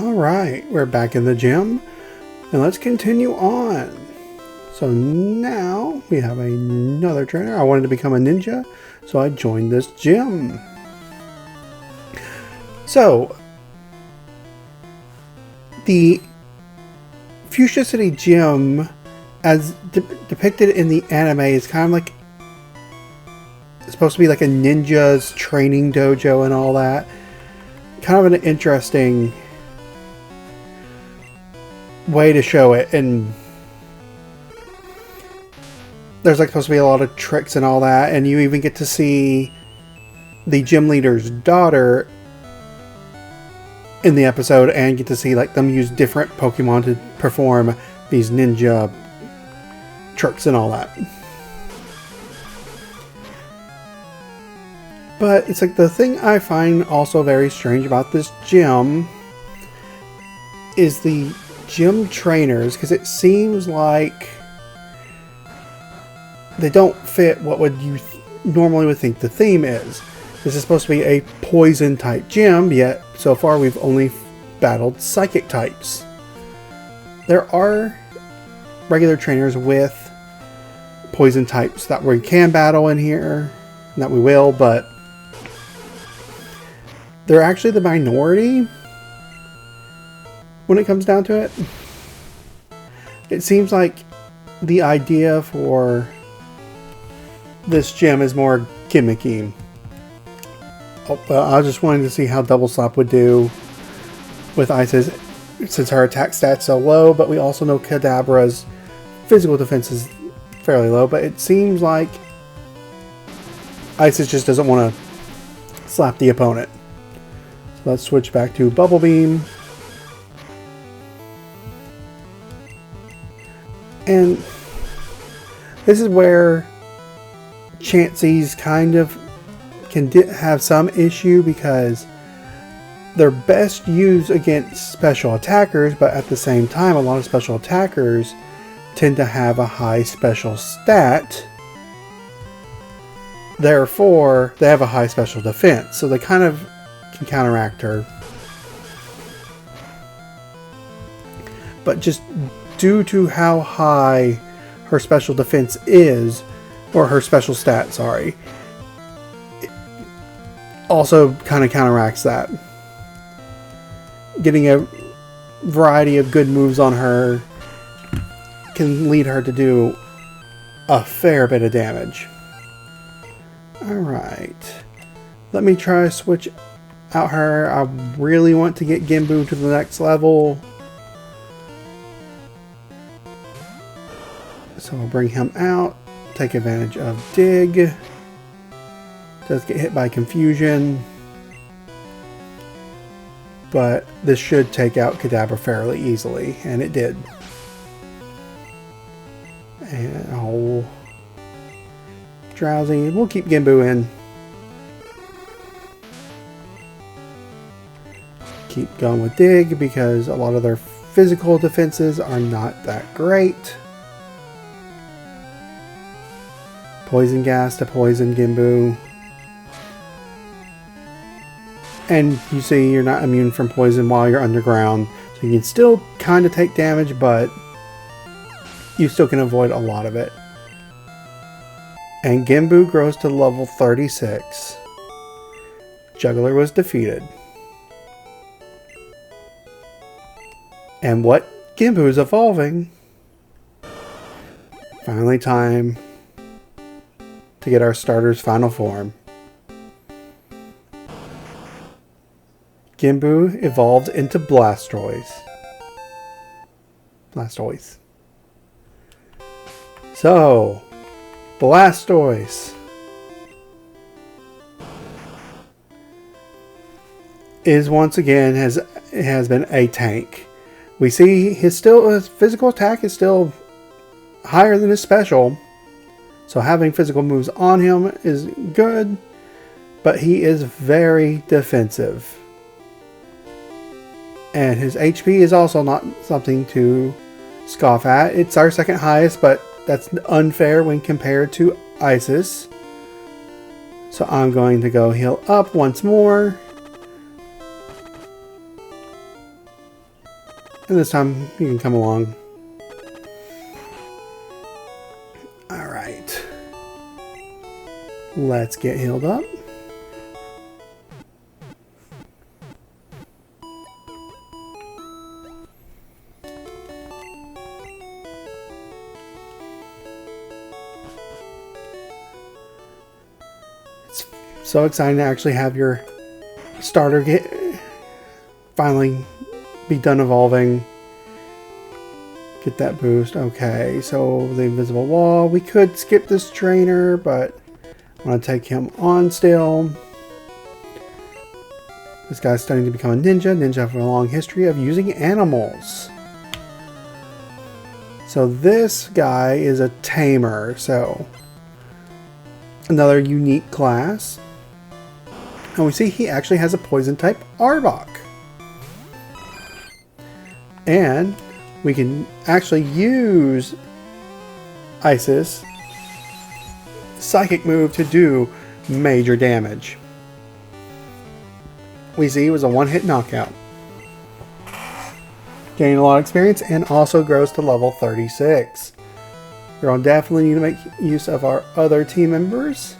Alright, we're back in the gym, and let's continue on. So now we have another trainer. I wanted to become a ninja, so I joined this gym. So, the Fuchsia City gym, as depicted in the anime, is kind of like, it's supposed to be like a ninja's training dojo and all that. Kind of an interesting way to show it, and there's like supposed to be a lot of tricks and all that, and you even get to see the gym leader's daughter in the episode and get to see like them use different Pokemon to perform these ninja tricks and all that. But it's like the thing I find also very strange about this gym is the gym trainers, because it seems like they don't fit what would you normally would think the theme is. This is supposed to be a poison type gym, yet so far we've only battled psychic types. There are regular trainers with poison types that we can battle in here, and that we will, but they're actually the minority when it comes down to it. It seems like the idea for this gym is more gimmicky. I just wanted to see how Double Slap would do with Isis, since her attack stats so low, but we also know Kadabra's physical defense is fairly low, but it seems like Isis just doesn't want to slap the opponent. So let's switch back to Bubble Beam. And this is where Chansey's kind of can have some issue, because they're best used against special attackers, but at the same time a lot of special attackers tend to have a high special stat, therefore they have a high special defense, so they kind of can counteract her. But just due to how high her special defense is, or her special stat, sorry, it also kind of counteracts that. Getting a variety of good moves on her can lead her to do a fair bit of damage. Alright. Let me try to switch out her. I really want to get Gimbu to the next level, so I'll bring him out. Take advantage of Dig. Does get hit by Confusion, but this should take out Kadabra fairly easily, and it did. And oh, Drowsy. We'll keep Gimbu in. Keep going with Dig, because a lot of their physical defenses are not that great. Poison Gas to poison Gimbu. And you see you're not immune from poison while you're underground, so you can still kind of take damage, but you still can avoid a lot of it. And Gimbu grows to level 36. Juggler was defeated. And what Gimbu is evolving? Finally time to get our starter's final form. Gimbu evolved into Blastoise. So, Blastoise is once again has been a tank. We see his physical attack is still higher than his special, so having physical moves on him is good, but he is very defensive. And his HP is also not something to scoff at. It's our second highest, but that's unfair when compared to Isis. So I'm going to go heal up once more. And this time you can come along. Alright. Let's get healed up. It's so exciting to actually have your starter finally be done evolving. Get that boost. Okay, so the invisible wall. We could skip this trainer, but I want to take him on still. This guy's starting to become a ninja. Ninja have a long history of using animals. So this guy is a tamer, so another unique class. And we see he actually has a poison type Arbok. And we can actually use Isis psychic move to do major damage. We see it was a one-hit knockout. Gaining a lot of experience and also grows to level 36. We're going to definitely need to make use of our other team members.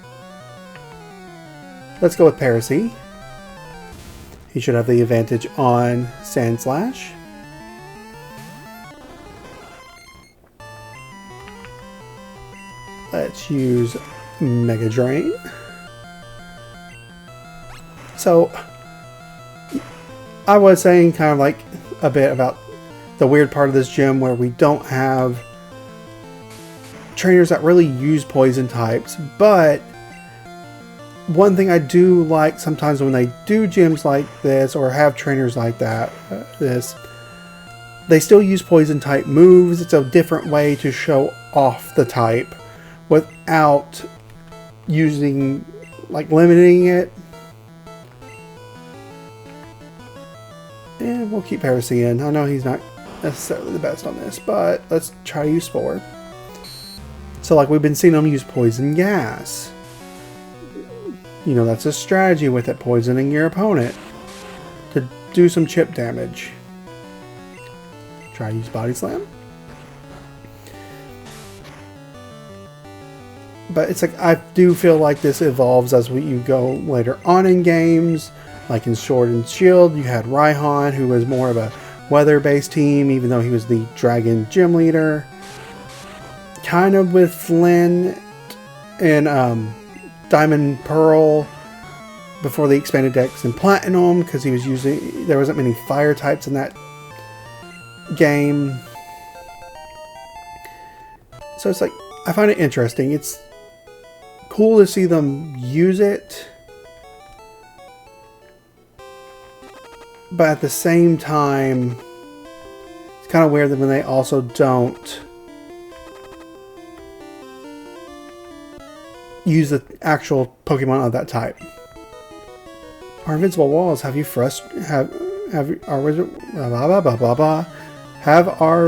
Let's go with Parasy. He should have the advantage on Sand Slash. Let's use Mega Drain. So, I was saying kind of like a bit about the weird part of this gym where we don't have trainers that really use poison types, but one thing I do like sometimes when they do gyms like this or have trainers like that, they still use poison type moves. It's a different way to show off the type without using, like, limiting it. And we'll keep Parasy in. I know he's not necessarily the best on this, but let's try to use Spore. So, like, we've been seeing him use Poison Gas. You know, that's a strategy with it, poisoning your opponent to do some chip damage. Try to use Body Slam. But it's like, I do feel like this evolves as you go later on in games. Like in Sword and Shield, you had Raihan, who was more of a weather-based team, even though he was the Dragon Gym Leader. Kind of with Flynn and Diamond Pearl before they expanded decks in Platinum, because he was using, there wasn't many fire types in that game. So it's like, I find it interesting. It's cool to see them use it, but at the same time, it's kind of weird that when they also don't use the actual Pokemon of that type. Our invincible walls have you frustrated? Have our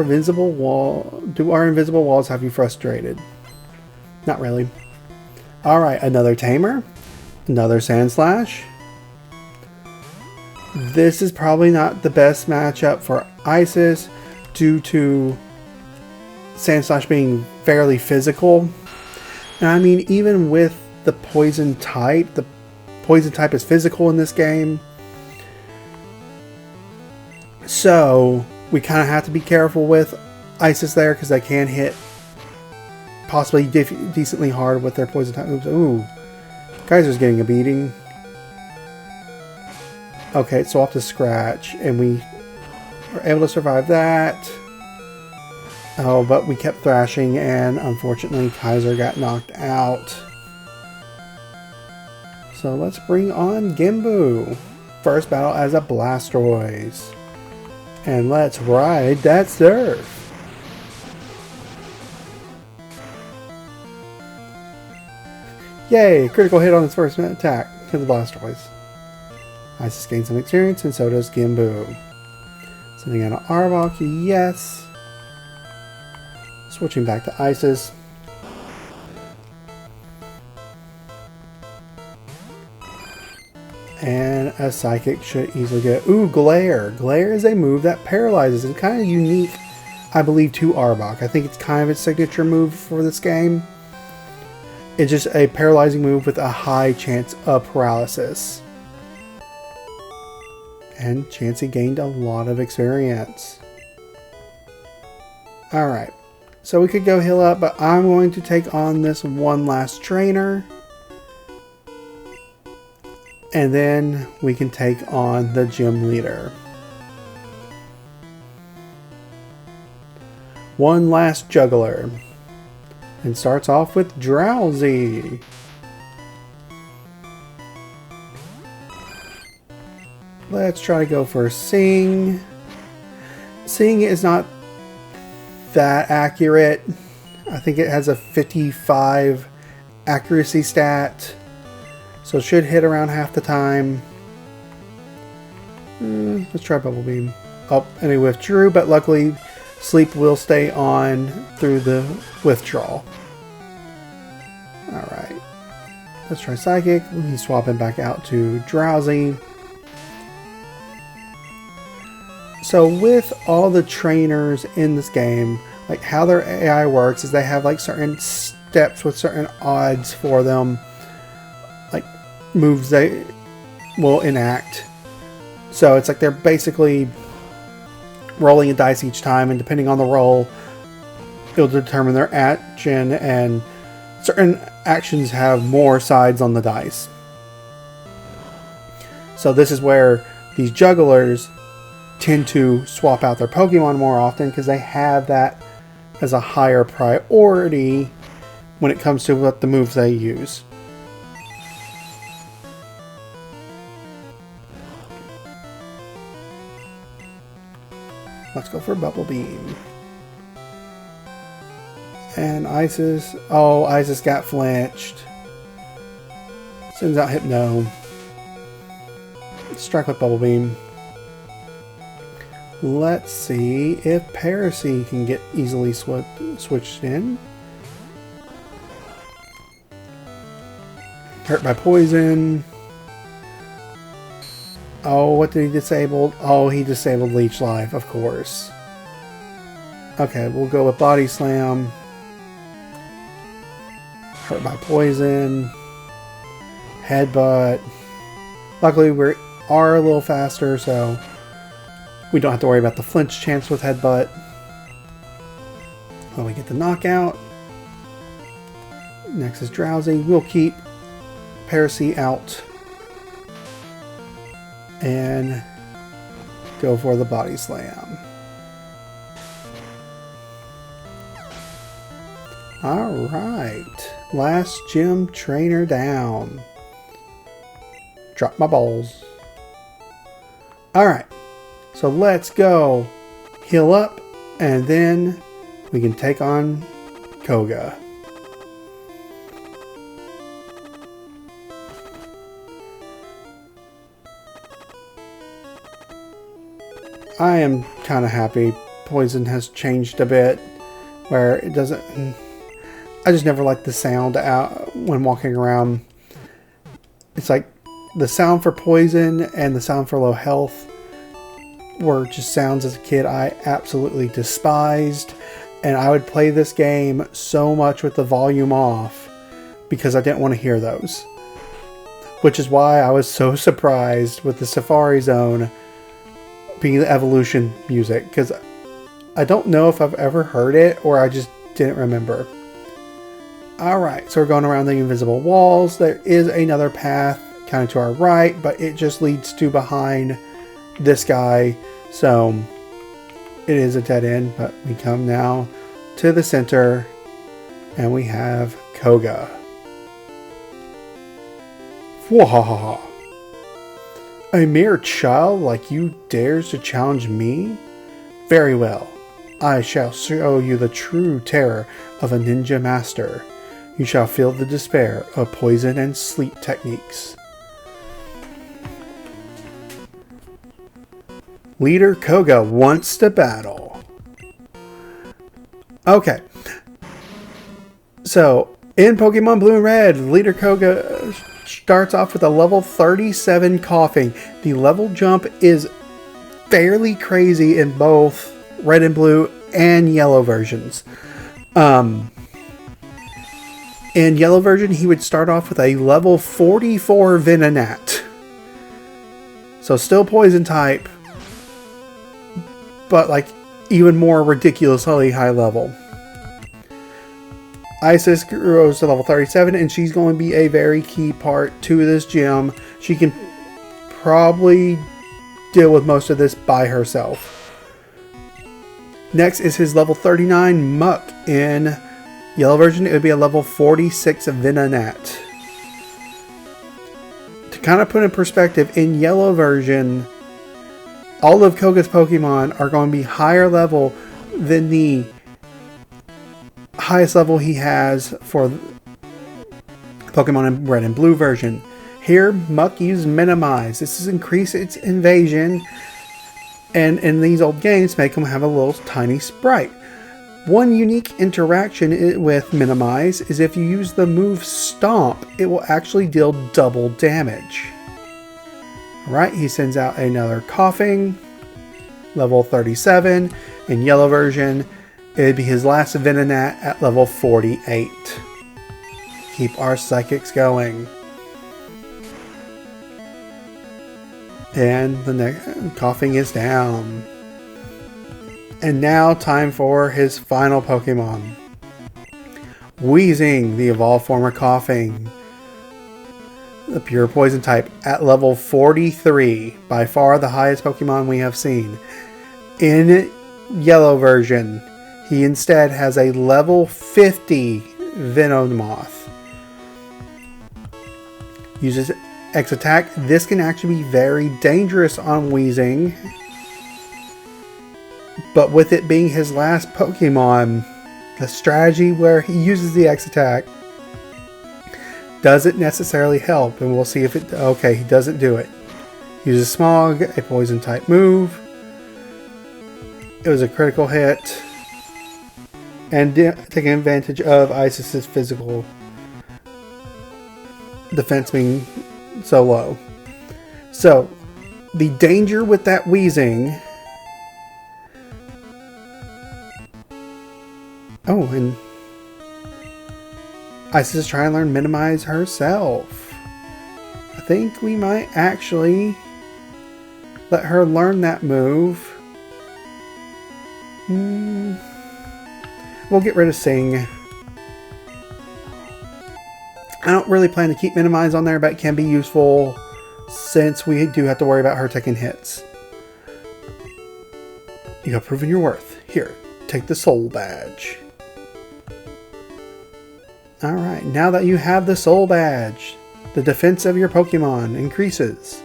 invincible wall? Do our invisible walls have you frustrated? Not really. All right, another Tamer, another Sand Slash. This is probably not the best matchup for Isis due to Sand Slash being fairly physical. And I mean, even with the poison type is physical in this game. So we kind of have to be careful with Isis there, because they can hit possibly decently hard with their poison type moves. Ooh, Geyser's getting a beating. Okay, so off to Scratch, and we were able to survive that. Oh, but we kept thrashing, and unfortunately Kaiser got knocked out. So let's bring on Gimbu. First battle as a Blastoise. And let's ride that surf. Yay! Critical hit on his first attack to the Blastoise. Isis gained some experience, and so does Gimbu. Sending out an Arbok, yes. Switching back to Isis. And a psychic should easily get... Ooh, Glare. Glare is a move that paralyzes. It's kind of unique, I believe, to Arbok. I think it's kind of its signature move for this game. It's just a paralyzing move with a high chance of paralysis. And Chansey gained a lot of experience. Alright. So we could go heal up, but I'm going to take on this one last trainer. And then we can take on the gym leader. One last juggler. And starts off with Drowsy. Let's try to go for Sing. Sing is not that accurate. I think it has a 55 accuracy stat. So it should hit around half the time. Let's try Bubble Beam. Oh, and he withdrew, but luckily Sleep will stay on through the withdrawal. Alright. Let's try Psychic. He's swapping back out to Drowsy. So with all the trainers in this game, like how their AI works is they have like certain steps with certain odds for them. Like moves they will enact. So it's like they're basically rolling a dice each time, and depending on the roll, it'll determine their action, and certain actions have more sides on the dice. So this is where these jugglers tend to swap out their Pokemon more often because they have that as a higher priority when it comes to what the moves they use. Let's go for Bubble Beam. And Isis... Oh, Isis got flinched. Sends out Hypno. Strike with Bubble Beam. Let's see if Paracy can get easily switched in. Hurt by poison. Oh, what did he disable? Oh, he disabled Leech Life, of course. Okay, we'll go with Body Slam. Hurt by poison. Headbutt. Luckily, we are a little faster, so we don't have to worry about the flinch chance with Headbutt. Well, we get the knockout. Next is Drowsy. We'll keep Paracy out. And go for the Body Slam. Alright. Last gym trainer down. Drop my balls. Alright. So let's go heal up, and then we can take on Koga. I am kind of happy Poison has changed a bit, where it doesn't... I just never liked the sound out when walking around. It's like the sound for Poison and the sound for Low Health were just sounds as a kid I absolutely despised, and I would play this game so much with the volume off because I didn't want to hear those. Which is why I was so surprised with the Safari Zone being the evolution music, because I don't know if I've ever heard it or I just didn't remember. Alright, so we're going around the invisible walls. There is another path kind of to our right, but it just leads to behind this guy, so it is a dead end. But we come now to the center, and we have Koga. Wahaha! A mere child like you dares to challenge me? Very well. I shall show you the true terror of a ninja master. You shall feel the despair of poison and sleep techniques. Leader Koga wants to battle. Okay. So, in Pokemon Blue and Red, Leader Koga starts off with a level 37 coughing. The level jump is fairly crazy in both red and blue and yellow versions. In yellow version, he would start off with a level 44 Venonat. So still poison type, but like even more ridiculously high level. Isis grows to level 37, and she's going to be a very key part to this gym. She can probably deal with most of this by herself. Next is his level 39 Muck. In yellow version, it would be a level 46 Venonat. To kind of put in perspective, in yellow version, all of Koga's Pokemon are going to be higher level than the highest level he has for Pokemon in red and blue version. Here, Muck uses Minimize. This is increase its invasion, and in these old games, make them have a little tiny sprite. One unique interaction with Minimize is if you use the move Stomp, it will actually deal double damage. Alright, he sends out another coughing, level 37. In yellow version, it'd be his last Venonat at level 48. Keep our psychics going. And the next coughing is down. And now time for his final Pokemon. Wheezing, the evolved form of coughing. The pure poison type at level 43. By far the highest Pokemon we have seen. In yellow version, he instead has a level 50 Venomoth. Uses X attack. This can actually be very dangerous on Wheezing. But with it being his last Pokemon, the strategy where he uses the X attack doesn't necessarily help. And we'll see if it... Okay, he doesn't do it. Uses Smog, a poison type move. It was a critical hit. And taking advantage of Isis's physical defense being so low. So, the danger with that Wheezing... Oh, and Isis is trying to learn Minimize herself. I think we might actually let her learn that move. We'll get rid of Sing. I don't really plan to keep Minimize on there, but it can be useful since we do have to worry about her taking hits. You have proven your worth. Here, take the Soul Badge. Alright, now that you have the Soul Badge, the defense of your Pokemon increases.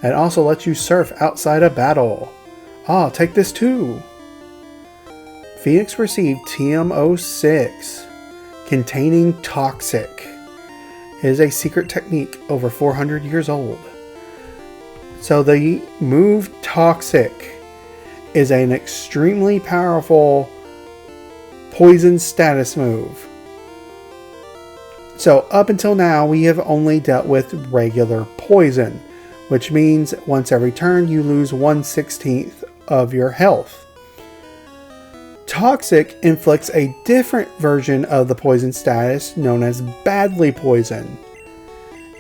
It also lets you surf outside of battle. Ah, take this too! Phoenix received TM06, containing Toxic. It is a secret technique over 400 years old. So the move Toxic is an extremely powerful poison status move. So up until now, we have only dealt with regular poison, which means once every turn you lose 1/16 of your health. Toxic inflicts a different version of the poison status known as Badly Poison.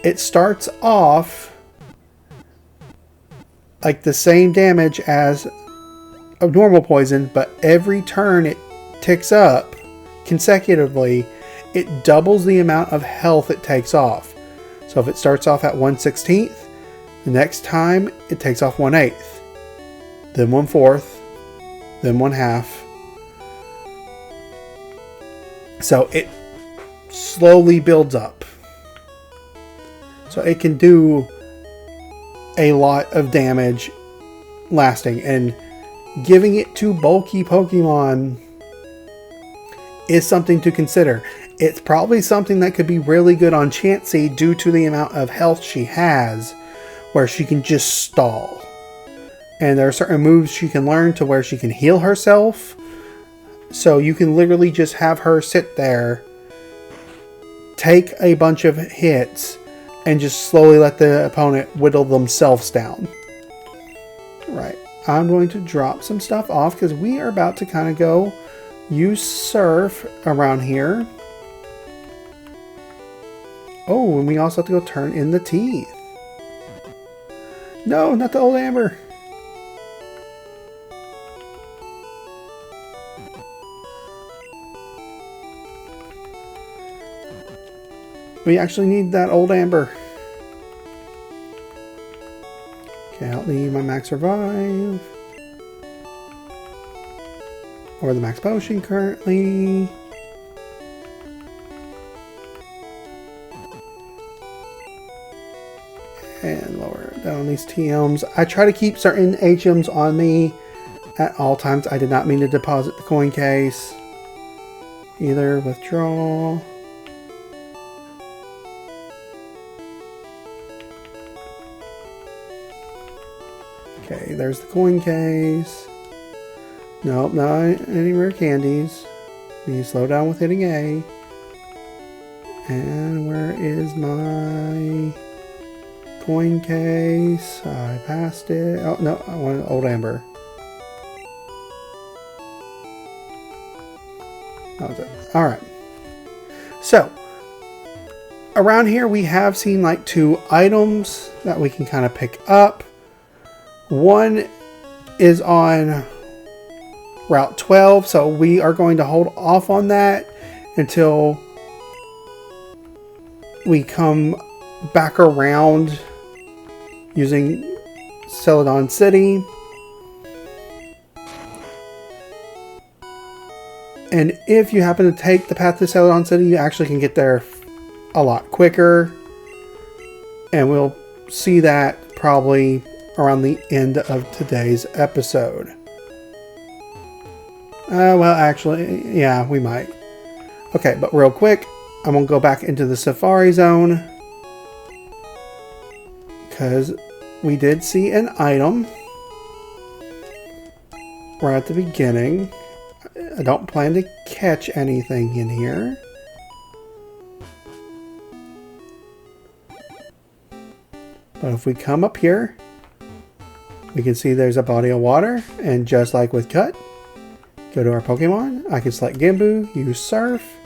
It starts off like the same damage as a normal poison, but every turn it ticks up consecutively, it doubles the amount of health it takes off. So if it starts off at 1/16, the next time it takes off 1/8, then 1/4, then 1/2. So it slowly builds up. So it can do a lot of damage lasting, and giving it to bulky Pokemon is something to consider. It's probably something that could be really good on Chansey due to the amount of health she has, where she can just stall. And there are certain moves she can learn to where she can heal herself. So you can literally just have her sit there, take a bunch of hits, and just slowly let the opponent whittle themselves down. Right. I'm going to drop some stuff off because we are about to kind of go use surf around here. Oh, and we also have to go turn in the teeth. No, not the old amber. We actually need that old amber. Okay, I'll need my max revive. Or the max potion currently. And lower down these TMs. I try to keep certain HMs on me at all times. I did not mean to deposit the coin case. Either withdraw. Okay, there's the coin case. Nope, not any rare candies. Need to slow down with hitting A. And where is my coin case? I passed it. Oh, no, I want old amber. That was it. Alright. So, around here we have seen like 2 items that we can kind of pick up. One is on Route 12, so we are going to hold off on that until we come back around using Celadon City. And if you happen to take the path to Celadon City, you actually can get there a lot quicker. And we'll see that probably around the end of today's episode. Well, actually, yeah, we might. Okay, but real quick, I'm going to go back into the Safari Zone. Because we did see an item right at the beginning. I don't plan to catch anything in here. But if we come up here, we can see there's a body of water. And just like with Cut, go to our Pokemon. I can select Gimbu, use Surf.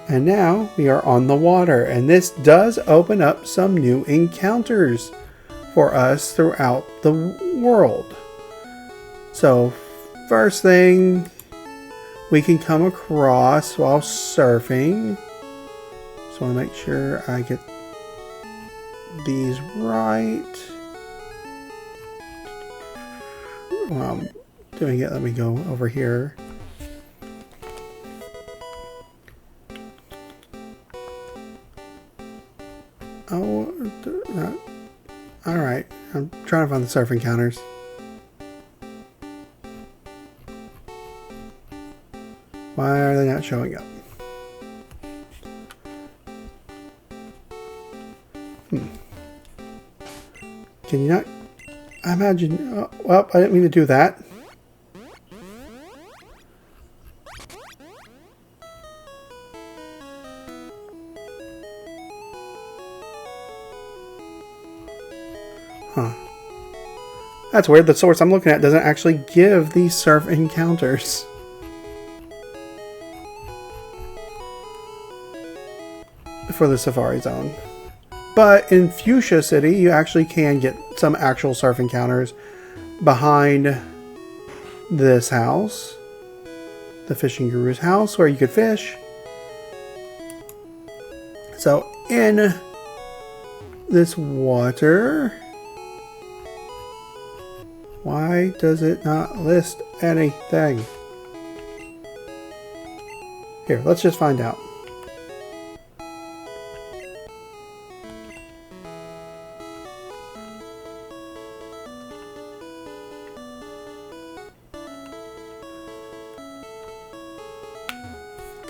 And now we are on the water. And this does open up some new encounters for us throughout the world. So first thing we can come across while surfing. Just want to make sure I get these right. While I'm doing it, let me go over here. Oh, alright. I'm trying to find the surf encounters. Why are they not showing up? Can you not? I imagine. Oh, well, I didn't mean to do that. Huh. That's weird. The source I'm looking at doesn't actually give these surf encounters. For the Safari Zone. But in Fuchsia City, you actually can get some actual surf encounters behind this house. The Fishing Guru's house, where you could fish. So, in this water, why does it not list anything? Here, let's just find out.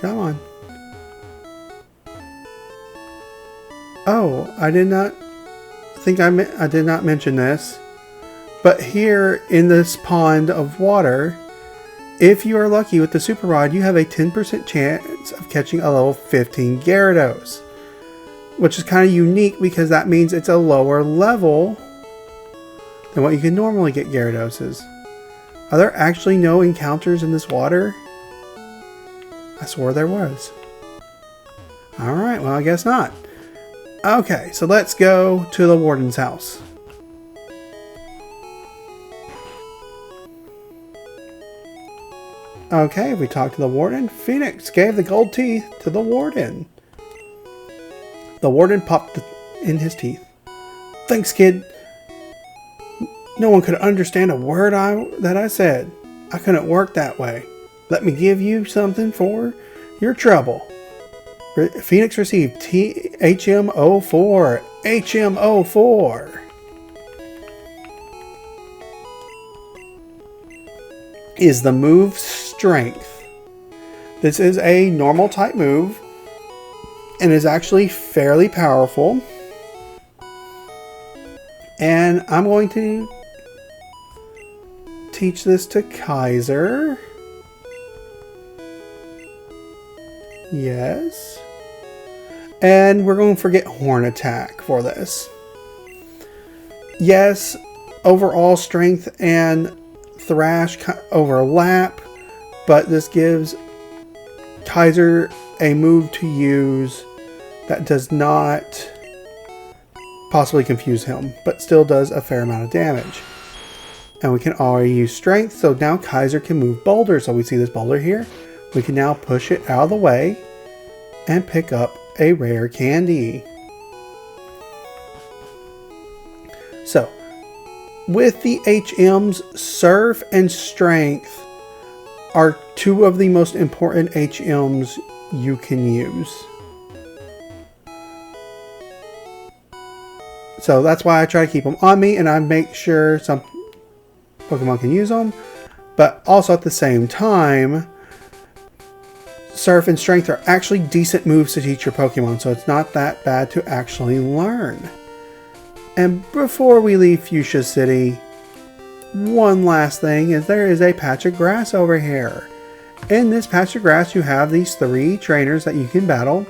Come on. Oh, I did not think I did not mention this. But here in this pond of water, if you are lucky with the Super Rod, you have a 10% chance of catching a level 15 Gyarados. which is kind of unique because that means it's a lower level than what you can normally get Gyarados. Are there actually no encounters in this water? I swore there was. Alright, well I guess not. Okay, so let's go to the warden's house. Okay, if we talk to the warden, Phoenix gave the gold teeth to the warden. The warden popped in his teeth. Thanks, kid. No one could understand a word that I said. I couldn't work that way. Let me give you something for your trouble. Phoenix received HM04. HM04 is the move Strength. This is a normal type move and is actually fairly powerful. And I'm going to teach this to Kaiser. Yes. And we're going to forget Horn Attack for this. Yes, overall Strength and Thrash overlap, but this gives Kaiser a move to use that does not possibly confuse him, but still does a fair amount of damage. And we can already use Strength, so now Kaiser can move Boulder. So we see this Boulder here. We can now push it out of the way and pick up a rare candy. So, with the HMs, Surf and Strength are two of the most important HMs you can use. So that's why I try to keep them on me, and I make sure some Pokemon can use them. But also at the same time, Surf and Strength are actually decent moves to teach your Pokemon, so it's not that bad to actually learn. And before we leave Fuchsia City, one last thing is there is a patch of grass over here. In this patch of grass you have these 3 trainers that you can battle,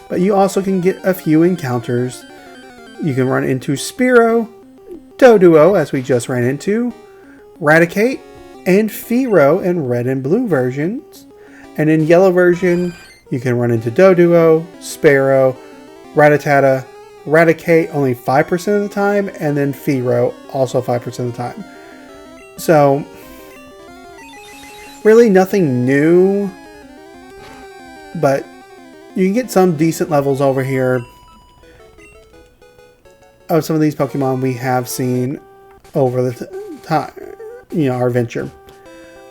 but you also can get a few encounters. You can run into Spearow, Doduo as we just ran into, Raticate, and Fearow in red and blue versions. And in yellow version, you can run into Doduo, Spearow, Rattata, Raticate only 5% of the time, and then Fearow also 5% of the time. So, really nothing new, but you can get some decent levels over here of some of these Pokemon we have seen over the time, our adventure.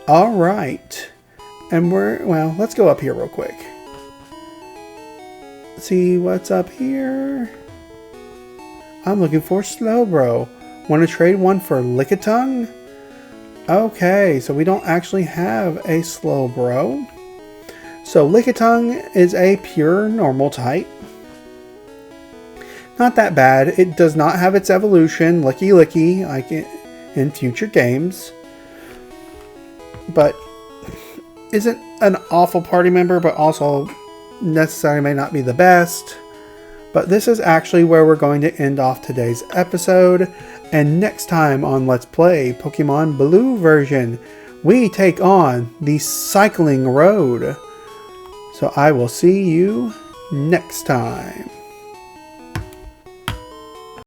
Alright. And let's go up here real quick. See what's up here. I'm looking for Slowbro. Want to trade one for Lickitung? Okay, so we don't actually have a Slowbro. So Lickitung is a pure normal type. Not that bad. It does not have its evolution, Licky Licky, like in future games. But isn't an awful party member, but also necessarily may not be the best. But this is actually where we're going to end off today's episode. And next time on Let's Play Pokemon Blue version, we take on the Cycling Road. So I will see you next time.